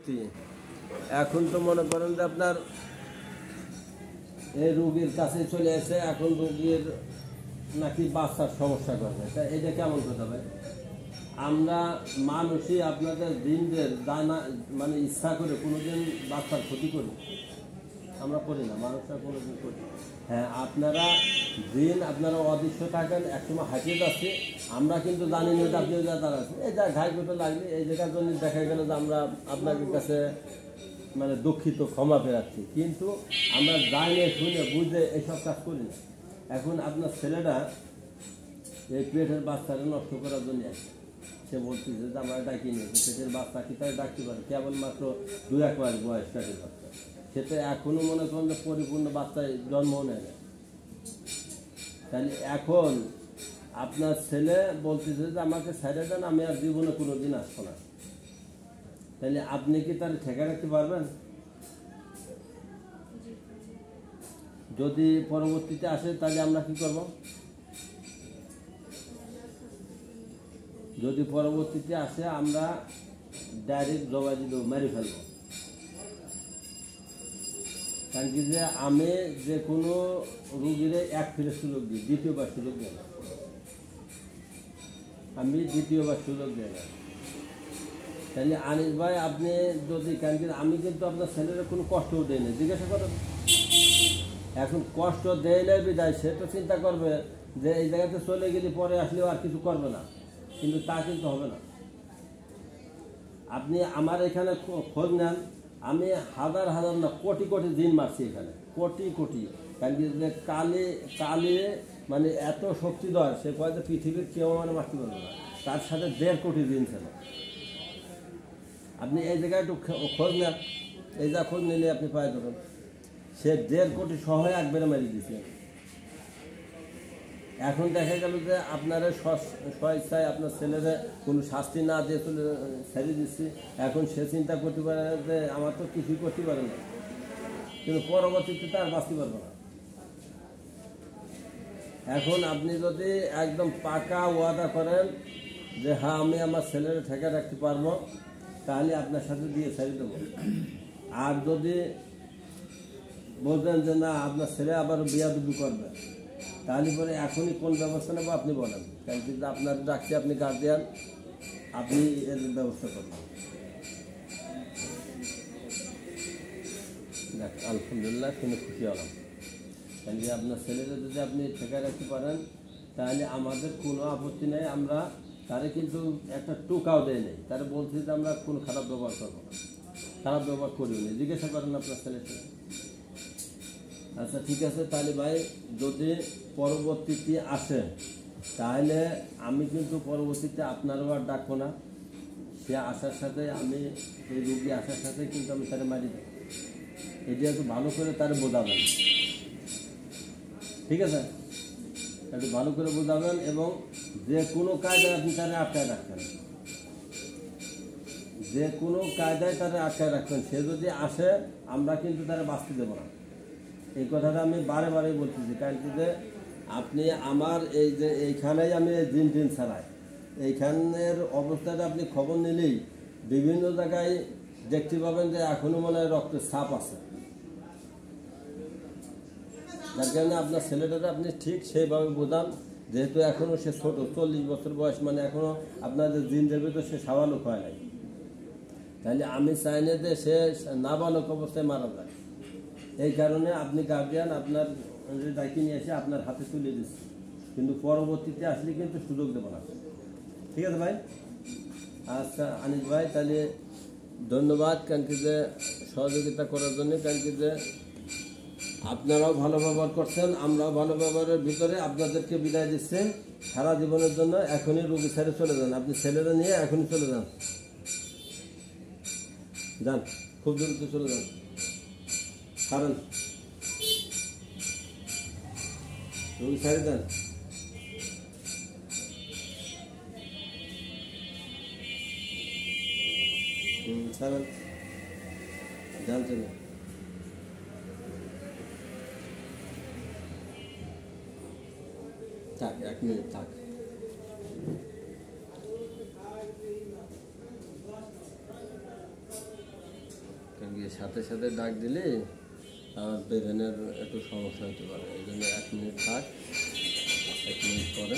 পরবর্তী এখন তো মনে করেন যে আপনার এই রোগীর কাছে চলে এসে এখন রোগীর নাকি বাচ্চার সমস্যা করবে, তা এটা কেমন কথা ভাই? আমরা মানুষই আপনাদের দিনদের জানা মানে ইচ্ছা করে কোনোদিন বাচ্চার ক্ষতি করি? আমরা করি না, মানুষরা কোনোদিন করি। হ্যাঁ, আপনারা আপনারা অদৃশ্য থাকেন, একসময় হাঁটিয়ে যাচ্ছে, আমরা কিন্তু জানি না যে আপনি দাঁড়াচ্ছেন। এই যা ঘাই করতে লাগলে এই জায়গার জন্য দেখা গেল যে আমরা আপনাদের কাছে মানে দুঃখিত, ক্ষমা পেরাচ্ছি, কিন্তু আমরা জানিয়ে শুনে বুঝে এইসব কাজ করি না। এখন আপনার ছেলেটা এই পেটের বাচ্চাটা নষ্ট করার জন্য আছে, সে বলতেছে যে আমরা ডাকি নিয়েছি, পেটের বাচ্চা কি তাই ডাকতে পারে? কেবলমাত্র 2-1 মাস বয়স পেটের বাচ্চা, সেটা এখনও মনে করেন যে পরিপূর্ণ বাচ্চায় জন্মও নেয় না। তাহলে এখন আপনার ছেলে বলতেছে যে আমাকে ছেড়ে দেন, আমি আর জীবনে কোনো দিন আসবো না। তাহলে আপনি কি তার ঠেকা রাখতে পারবেন? যদি পরবর্তীতে আসে তাহলে আমরা কি করব? যদি পরবর্তীতে আসে আমরা ডাইরেক্ট জবাই দিব, মেরে ফেলব। কারণ কি যে আমি যে কোনো রুগীরে এক ফিরে সুযোগ দিই, দ্বিতীয়বার সুযোগ দেয় না। আমি দ্বিতীয়বার সুযোগ দেয় না। তাহলে আনিস ভাই আপনি যদি কেন, আমি কিন্তু আপনার ছেলের কোনো কষ্টও দেয় না, জিজ্ঞাসা করেন। এখন কষ্ট দেয় না বিদায় সে তো চিন্তা করবে যে এই জায়গাতে চলে গেলে পরে আসলেও আর কিছু করবে না, কিন্তু তা কিন্তু হবে না। আপনি আমার এখানে খোঁজ নেন, আমি হাজার হাজার না কোটি কোটি দিন মারছি এখানে, কোটি কোটি। কারণ কি যে কালে মানে এত শক্তিধর, সে কয় যে পৃথিবীর কেউ মানে মারতে পারবে না, তার সাথে 1.5 কোটি দিন ছিল। আপনি এই জায়গায় একটু খোঁজ নেন, এই যা খোঁজ নিলে আপনি পাই ধরুন, সে 1.5 কোটি সহ একবারে মারি দিয়েছে। এখন দেখা গেল যে আপনারা স্বেচ্ছায় আপনার ছেলেরা কোনো শাস্তি না দিয়ে ছেড়ে দিচ্ছি, এখন সে চিন্তা করতে পারে যে আমার তো কিছুই করতে পারে না, কিন্তু পরবর্তীতে তার বাঁচতে পারবে না। এখন আপনি যদি একদম পাকা ওয়াদা করেন যে হ্যাঁ আমি আমার ছেলেরা ঠেকা রাখতে পারবো, তাহলে আপনার সাথে দিয়ে ছেড়ে দেবো। আর যদি বলতেন যে না আপনার ছেলে আবার বিয়াদবি করবে, তাহলে পরে এখনই কোন ব্যবস্থা নেবো আপনি বলেন। কারণ কিন্তু আপনার ডাকছে, আপনি গার্জিয়ান, আপনি এর ব্যবস্থা করবেন। দেখ আলহামদুলিল্লাহ, শুনে খুশি হলাম। কারণ কি আপনার ছেলেরা যদি আপনি ঠেকায় রাখতে পারেন তাহলে আমাদের কোনো আপত্তি নেই। আমরা তারে কিন্তু একটা টোকাও দেয় নেই, তারা বলছি যে আমরা কোনো খারাপ ব্যবহার করবো না, খারাপ ব্যবহার করিও নি। জিজ্ঞাসা করেন আপনার ছেলেকে। আচ্ছা ঠিক আছে, তাহলে ভাই যদি পরবর্তীতে আসে তাহলে আমি কিন্তু পরবর্তীতে আপনারও আর ডাকবো না। সে আসার সাথে আমি এই রুগী আসার সাথে কিন্তু আমি তারে মারি দেব। এটা একটু ভালো করে তারে বোঝাবেন, ঠিক আছে? একটু ভালো করে বোঝাবেন এবং যে কোনো কায়দায় আপনি তারে আটকায় রাখবেন, যে কোনো কায়দায় তারে আটকায় রাখবেন। সে যদি আসে আমরা কিন্তু তারা বাঁচতে দেবো না। এই কথাটা আমি বারে বারে বলতেছি। কারণ কি যে আপনি আমার এই যে এইখানেই আমি দিন ছাড়াই, এইখানের অবস্থাটা আপনি খবর নিলেই বিভিন্ন জায়গায় দেখতে পাবেন যে এখনও মনে হয় রক্তের ছাপ আছে। যার কারণে আপনার ছেলেটাকে আপনি ঠিক সেইভাবে বোঝান, যেহেতু এখনও সে ছোট, 40 বছর বয়স, মানে এখনও আপনাদের দিনদের ভিতরে সে সাবালক হয় নাই। তাহলে আমি চাই না যে সে নাবালক অবস্থায় মারা যায়। এই কারণে আপনি গার্জিয়ান, আপনার দায়িত্ব নিয়ে এসে আপনার হাতে তুলে দিচ্ছি, কিন্তু পরবর্তীতে আসলে কিন্তু সুযোগ দেবো না। ঠিক আছে ভাই? আচ্ছা আনিস ভাই, তাহলে ধন্যবাদ কারণ কি যে সহযোগিতা করার জন্য। কারণ কি যে আপনারাও ভালো ব্যবহার করছেন, আমরাও ভালো ব্যবহারের ভিতরে আপনাদেরকে বিদায় দিচ্ছি সারা জীবনের জন্য। এখনই রোগী ছেড়ে চলে যান, আপনি ছেলেরা নিয়ে এখনই চলে যান, যান খুব দ্রুত চলে যান। কারণ রোগী ছেড়ে দেন, ছাড়েন, যান চলে। থাক 1 মিনিট থাক। কারণ কি সাথে সাথে ডাক দিলে আমার ব্রেনের একটু সমস্যা হতে পারে, এই জন্য 1 মিনিট থাক, 1 মিনিট পরে।